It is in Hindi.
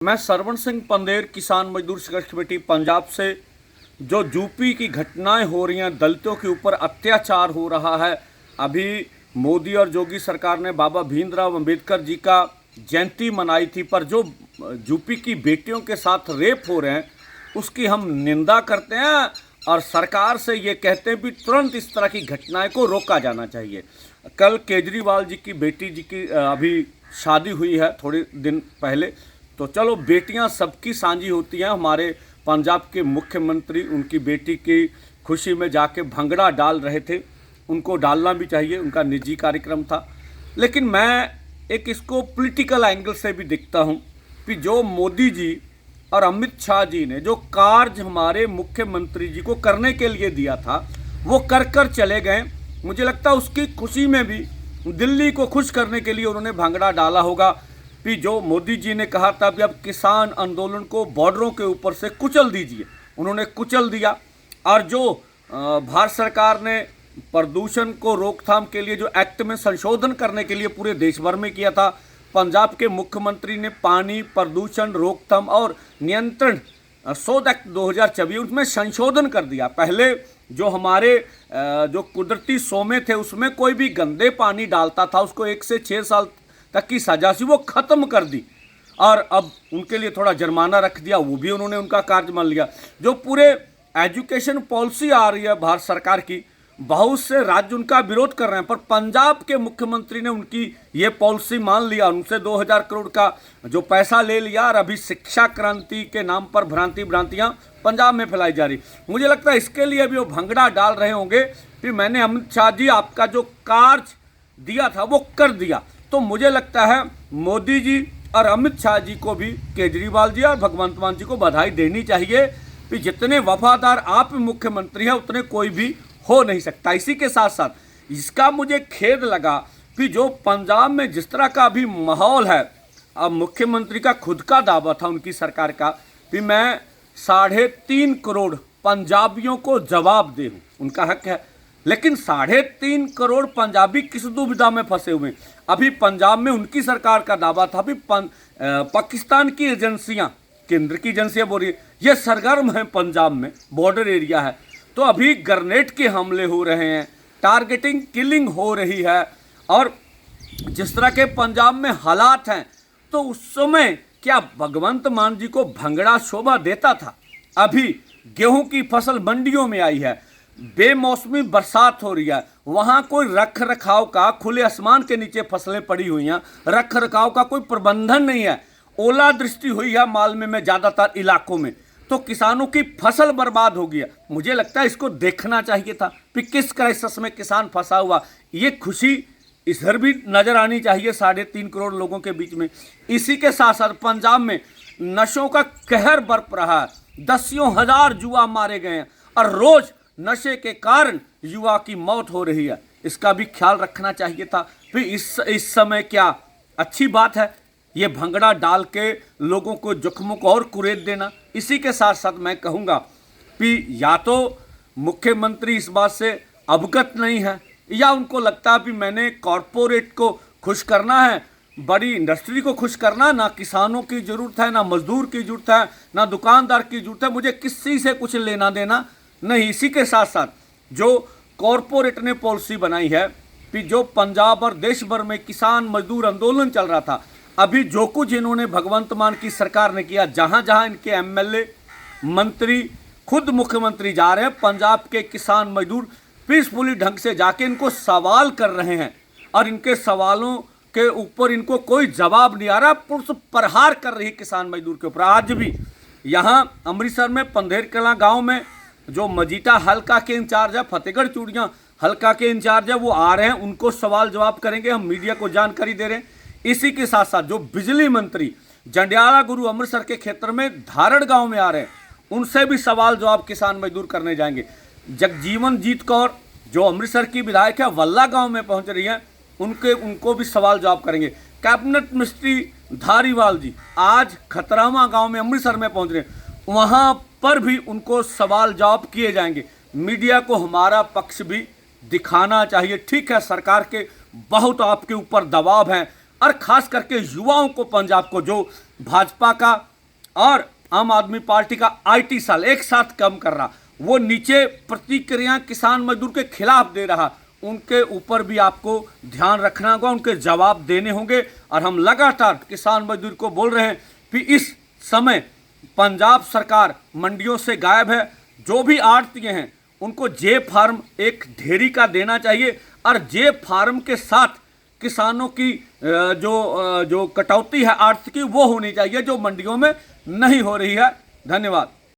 मैं सरवण सिंह पंदेर, किसान मजदूर संघर्ष कमेटी पंजाब से। जो यूपी की घटनाएं हो रही हैं, दलितों के ऊपर अत्याचार हो रहा है। अभी मोदी और योगी सरकार ने बाबा भीमराव अंबेडकर जी का जयंती मनाई थी, पर जो यूपी की बेटियों के साथ रेप हो रहे हैं उसकी हम निंदा करते हैं और सरकार से ये कहते हैं कि तुरंत इस तरह की घटनाएं को रोका जाना चाहिए। कल केजरीवाल जी की बेटी जी की अभी शादी हुई है थोड़े दिन पहले, तो चलो बेटियां सबकी साझी होती हैं। हमारे पंजाब के मुख्यमंत्री उनकी बेटी की खुशी में जाके भंगड़ा डाल रहे थे, उनको डालना भी चाहिए, उनका निजी कार्यक्रम था। लेकिन मैं एक इसको पॉलिटिकल एंगल से भी देखता हूं कि जो मोदी जी और अमित शाह जी ने जो कार्य हमारे मुख्यमंत्री जी को करने के लिए दिया था वो कर चले गए। मुझे लगता है उसकी खुशी में भी दिल्ली को खुश करने के लिए उन्होंने भंगड़ा डाला होगा कि जो मोदी जी ने कहा था कि अब किसान आंदोलन को बॉर्डरों के ऊपर से कुचल दीजिए, उन्होंने कुचल दिया। और जो भारत सरकार ने प्रदूषण को रोकथाम के लिए जो एक्ट में संशोधन करने के लिए पूरे देश भर में किया था, पंजाब के मुख्यमंत्री ने पानी प्रदूषण रोकथाम और नियंत्रण शोध एक्ट 2024 में संशोधन कर दिया। पहले जो हमारे जो कुदरती सोमे थे उसमें कोई भी गंदे पानी डालता था उसको 1 से 6 साल तक की सजा सी वो खत्म कर दी, और अब उनके लिए थोड़ा जुर्माना रख दिया, वो भी उन्होंने उनका कार्य मान लिया। जो पूरे एजुकेशन पॉलिसी आ रही है भारत सरकार की, बहुत से राज्य उनका विरोध कर रहे हैं, पर पंजाब के मुख्यमंत्री ने उनकी ये पॉलिसी मान लिया, उनसे 2000 करोड़ का जो पैसा ले लिया और अभी शिक्षा क्रांति के नाम पर भ्रांतियां पंजाब में फैलाई जा रही। मुझे लगता है इसके लिए भी वो भंगड़ा डाल रहे होंगे कि मैंने अमित शाह जी आपका जो कार्य दिया था वो कर दिया। तो मुझे लगता है मोदी जी और अमित शाह जी को भी केजरीवाल जी और भगवंत मान जी को बधाई देनी चाहिए कि जितने वफादार आप मुख्यमंत्री हैं उतने कोई भी हो नहीं सकता। इसी के साथ साथ इसका मुझे खेद लगा कि जो पंजाब में जिस तरह का अभी माहौल है, अब मुख्यमंत्री का खुद का दावा था उनकी सरकार का कि मैं 3.5 करोड़ पंजाबियों को जवाब दे हूँ, उनका हक है। लेकिन 3.5 करोड़ पंजाबी किस दुविधा में फंसे हुए। अभी पंजाब में उनकी सरकार का दावा था भी पाकिस्तान की एजेंसियां, केंद्र की एजेंसियां बोल रही है ये सरगर्म है, पंजाब में बॉर्डर एरिया है, तो अभी ग्रेनेड के हमले हो रहे हैं, टारगेटिंग किलिंग हो रही है। और जिस तरह के पंजाब में हालात हैं, तो उस समय क्या भगवंत मान जी को भंगड़ा शोभा देता था? अभी गेहूं की फसल मंडियों में आई है, बेमौसमी बरसात हो रही है, वहां कोई रख रखाव का, खुले आसमान के नीचे फसलें पड़ी हुई हैं, रख रखाव का कोई प्रबंधन नहीं है, ओला दृष्टि हुई है मालवे में ज़्यादातर इलाकों में, तो किसानों की फसल बर्बाद हो गई है। मुझे लगता है इसको देखना चाहिए था कि किस क्राइसिस में किसान फंसा हुआ, ये खुशी इधर भी नजर आनी चाहिए 3.5 करोड़ लोगों के बीच में। इसी के साथ साथ पंजाब में नशों का कहर बरप रहा है, 10,000 युवा मारे गए हैं और रोज नशे के कारण युवा की मौत हो रही है, इसका भी ख्याल रखना चाहिए था। फिर इस समय क्या अच्छी बात है ये भंगड़ा डाल के लोगों को जख्मों को और कुरेद देना। इसी के साथ साथ मैं कहूँगा कि या तो मुख्यमंत्री इस बात से अवगत नहीं है, या उनको लगता है कि मैंने कॉरपोरेट को खुश करना है, बड़ी इंडस्ट्री को खुश करना, ना किसानों की ज़रूरत है, ना मजदूर की ज़रूरत है, ना दुकानदार की ज़रूरत है, मुझे किसी से कुछ लेना देना नहीं। इसी के साथ साथ जो कॉरपोरेट ने पॉलिसी बनाई है कि जो पंजाब और देश भर में किसान मजदूर आंदोलन चल रहा था, अभी जो कुछ इन्होंने भगवंत मान की सरकार ने किया, जहां जहां इनके एमएलए मंत्री खुद मुख्यमंत्री जा रहे हैं, पंजाब के किसान मजदूर पीसफुली ढंग से जाके इनको सवाल कर रहे हैं और इनके सवालों के ऊपर इनको कोई जवाब नहीं आ रहा, पुलिस प्रहार कर रही है किसान मजदूर के ऊपर। आज भी यहाँ अमृतसर में पंधेर कलां गाँव में जो मजीठा हल्का के इंचार्ज है, फतेहगढ़ चूड़ियाँ हल्का के इंचार्ज है, वो आ रहे हैं, उनको सवाल जवाब करेंगे, हम मीडिया को जानकारी दे रहे हैं। इसी के साथ साथ जो बिजली मंत्री जंडियाला गुरु अमृतसर के क्षेत्र में धारण गांव में आ रहे हैं, उनसे भी सवाल जवाब किसान मजदूर करने जाएंगे। जगजीवनजीत कौर जो अमृतसर की विधायक है वल्ला गांव में पहुंच रही हैं, उनको भी सवाल जवाब करेंगे। कैबिनेट मिनिस्ट्री धारीवाल जी आज खतरामा गांव में अमृतसर में पहुंच रहे हैं, वहां पर भी उनको सवाल जवाब किए जाएंगे। मीडिया को हमारा पक्ष भी दिखाना चाहिए। ठीक है, सरकार के बहुत आपके ऊपर दबाव है, और खास करके युवाओं को, पंजाब को जो भाजपा का और आम आदमी पार्टी का IT सेल एक साथ काम कर रहा, वो नीचे प्रतिक्रिया किसान मजदूर के खिलाफ दे रहा, उनके ऊपर भी आपको ध्यान रखना होगा, उनके जवाब देने होंगे। और हम लगातार किसान मजदूर को बोल रहे हैं कि इस समय पंजाब सरकार मंडियों से गायब है। जो भी आड़तिए हैं उनको जे फार्म एक ढेरी का देना चाहिए और जे फार्म के साथ किसानों की जो कटौती है आड़त की वो होनी चाहिए, जो मंडियों में नहीं हो रही है। धन्यवाद।